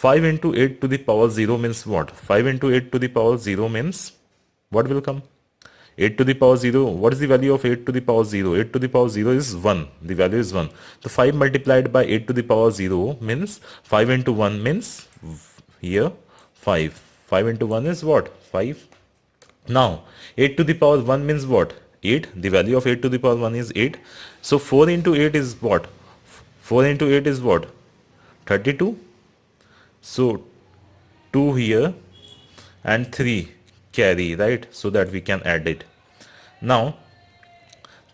5 into 8 to the power 0 means what? 5 into 8 to the power 0 means what will come? 8 to the power 0, what is the value of 8 to the power 0? 8 to the power 0 is 1, the value is 1. So 5 multiplied by 8 to the power 0 means 5 into 1 means here 5. 5 into 1 is what? 5. Now 8 to the power 1 means what? 8. The value of 8 to the power 1 is 8. So 4 into 8 is what? 4 into 8 is what? 32. So 2 here and 3 carry, right? So that we can add it. Now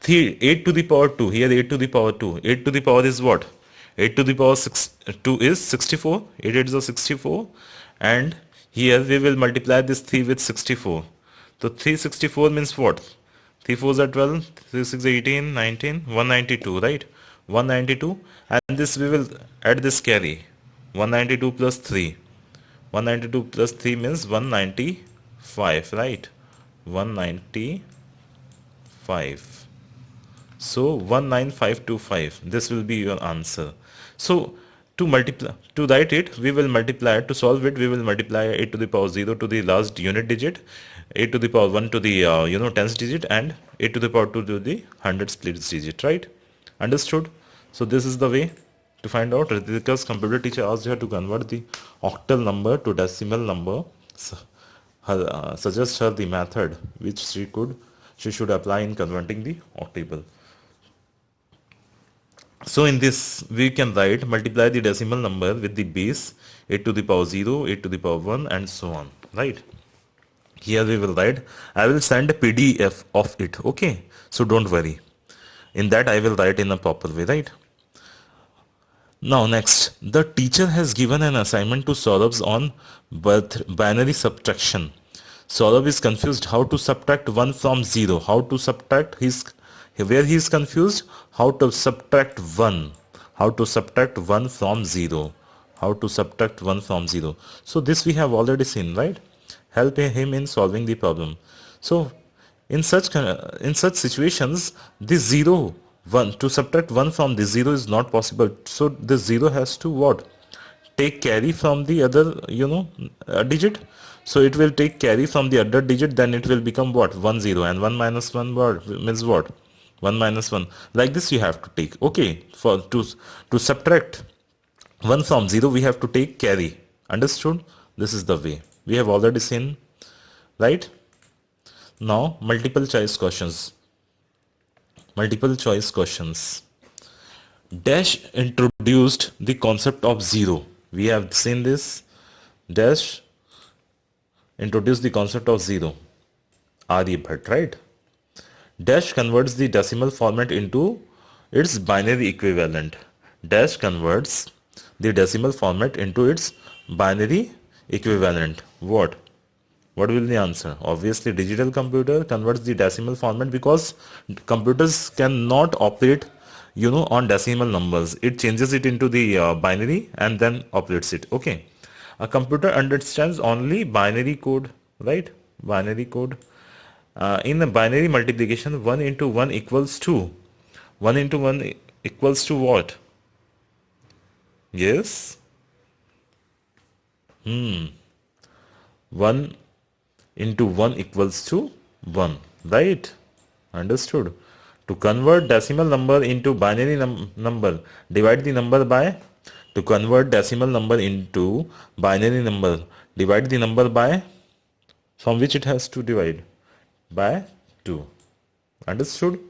8 to the power 2, here 8 to the power 2. 8 to the power is what? 8 to the power 2 is 64. 8 is 64. And here we will multiply this 3 with 64. So 364 means what? 3 4s are 12, 3 6 18, 19, 192, right? 192. And this we will add this carry. 192 plus 3. 192 plus 3 means 195, right? 195. So 19525. This will be your answer. So to write it, we will multiply. To solve it, we will multiply 8 to the power 0 to the last unit digit, 8 to the power 1 to the tens digit, and 8 to the power 2 to the hundreds place digit, right? Understood? So this is the way to find out. Ritika's computer teacher asked her to convert the octal number to decimal number. Suggest her the method which she should apply in converting the octable. So in this we can write, multiply the decimal number with the base 8 to the power 0, 8 to the power 1, and so on, right? Here we will write, I will send a PDF of it, okay? So don't worry. In that I will write in a proper way, right? Now next, the teacher has given an assignment to Saurabh on binary subtraction. Saurabh is confused how to subtract 1 from 0. How to subtract where he is confused? How to subtract 1. How to subtract 1 from 0. How to subtract 1 from 0. So this we have already seen, right? Help him in solving the problem. So in such situations, this 0, 1, to subtract 1 from the 0 is not possible. So the 0 has to what? Take carry from the other, digit. So it will take carry from the other digit, then it will become what? 1 0, and 1 minus 1 what means what? 1 minus 1. Like this you have to take. Okay, for to subtract 1 from 0 we have to take carry. Understood? This is the way. We have already seen, right? Now multiple choice questions. Multiple choice questions. Dash introduced the concept of 0. We have seen this. Dash introduced the concept of 0. Aryabhat, right? Dash converts the decimal format into its binary equivalent. Dash converts the decimal format into its binary equivalent. What will be the answer? Obviously digital computer converts the decimal format, because computers cannot operate on decimal numbers. It changes it into the binary and then operates it. Okay, a computer understands only binary code, right? Binary code. In the binary multiplication, 1 into 1 equals 2. 1 into 1 equals to what? Yes? 1 into 1 equals to 1, right? Understood? To convert decimal number into binary number, divide the number by, to convert decimal number into binary number, divide the number by, from which it has to divide, by 2. Understood?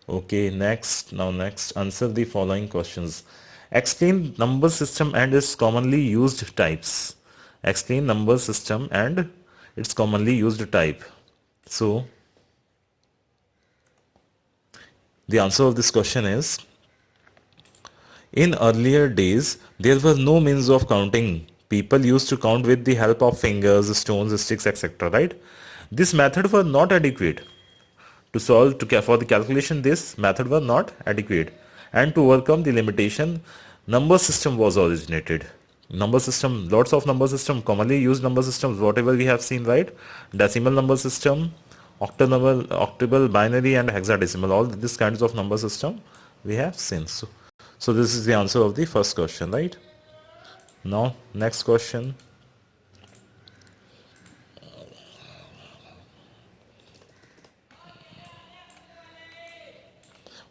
Okay, next, answer the following questions. Explain number system and its commonly used types. Explain number system and its commonly used type. So the answer of this question is, in earlier days there were no means of counting. People used to count with the help of fingers, stones, sticks, etc., right? This method was not adequate to solve for the calculation. This method was not adequate, and to overcome the limitation, number system was originated. Number system, lots of number system, commonly used number systems, whatever we have seen, right? Decimal number system, octable, binary, and hexadecimal, all these kinds of number system we have seen. So this is the answer of the first question, right? Now next question.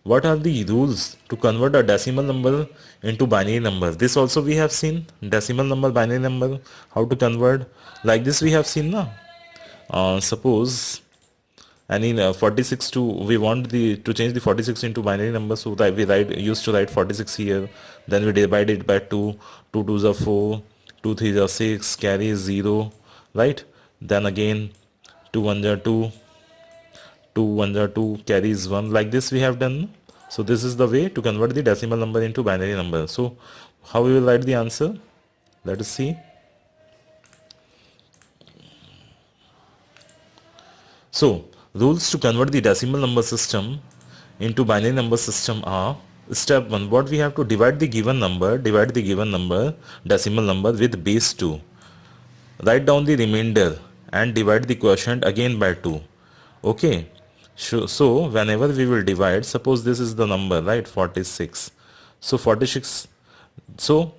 What are the rules to convert a decimal number into binary number? This also we have seen, decimal number, binary number, how to convert. Like this we have seen now. Suppose any 46 to, we want the to change the 46 into binary number, so that we used to write 46 here, then we divide it by 2, 2 2s are 4, 2 3s are 6, carry is 0, right? Then again 2 1s are 2, 2 1s are 2, carry is 1. Like this we have done. So this is the way to convert the decimal number into binary number. So how we will write the answer? Let us see. So rules to convert the decimal number system into binary number system are: step 1, what we have to divide the given number, decimal number with base 2. Write down the remainder and divide the quotient again by 2. Okay. So whenever we will divide, suppose this is the number, right, 46. So 46, so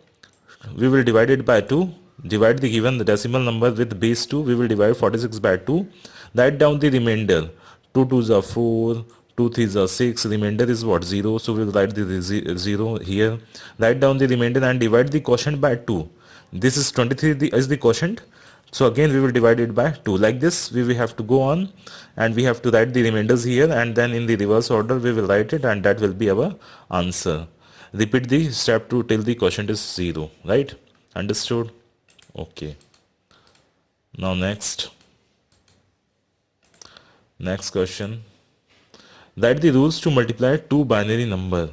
we will divide it by 2, divide the given decimal number with base 2, we will divide 46 by 2, write down the remainder, 2 2s are 4, 2 3s are 6, remainder is what, 0, so we will write the 0 here, write down the remainder and divide the quotient by 2. This is 23 is the quotient, so again we will divide it by 2. Like this we will have to go on, and we have to write the remainders here, and then in the reverse order we will write it, and that will be our answer. Repeat the step 2 till the quotient is 0, right? Understood? Okay. Now next question. Write the rules to multiply two binary number.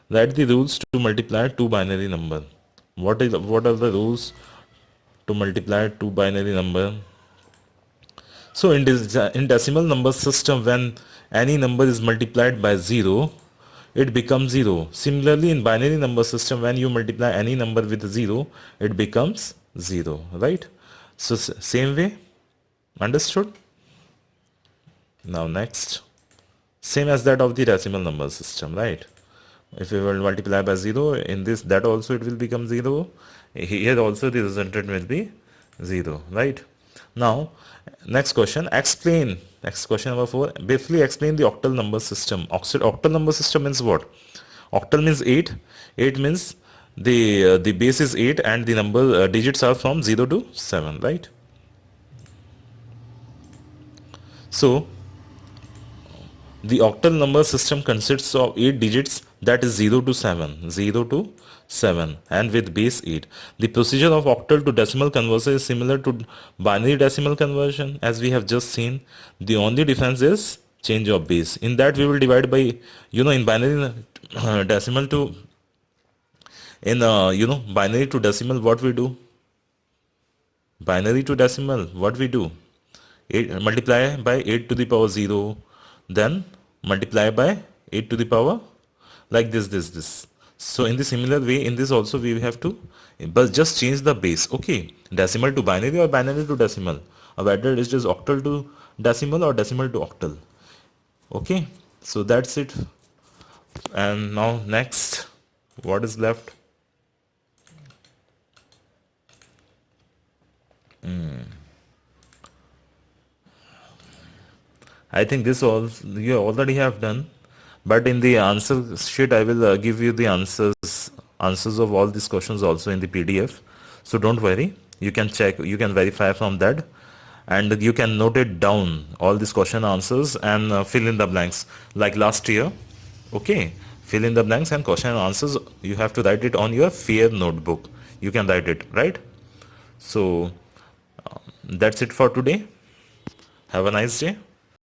Write the rules to multiply two binary number. What are the rules to multiply two binary number? So in decimal number system, when any number is multiplied by 0, it becomes 0. Similarly, in binary number system, when you multiply any number with 0, it becomes 0, right? So same way. Understood? Now next, same as that of the decimal number system, right? If we will multiply by 0, in this, that also it will become 0. Here also the resultant will be 0, right? Now next question, explain. Next question number 4, briefly explain the octal number system. Octal number system means what? Octal means 8. 8 means the base is 8 and the number digits are from 0 to 7, right? So the octal number system consists of 8 digits, that is 0 to 7, and with base 8. The procedure of octal to decimal conversion is similar to binary decimal conversion, as we have just seen. The only difference is change of base. In that we will divide by, in binary decimal to, binary to decimal, what we do? Binary to decimal, what we do? Multiply by 8 to the power 0, then multiply by 8 to the power, like this. So in the similar way, in this also we have to, but just change the base. Okay, decimal to binary or binary to decimal, or whether it is just octal to decimal or decimal to octal. Okay, so that's it. And now next, what is left? I think this all you already have done, but in the answer sheet I will give you the answers of all these questions also in the PDF. So don't worry, you can check, you can verify from that, and you can note it down, all these question answers, and fill in the blanks like last year. Okay, fill in the blanks and question answers. You have to write it on your fair notebook. You can write it, right? So that's it for today. Have a nice day.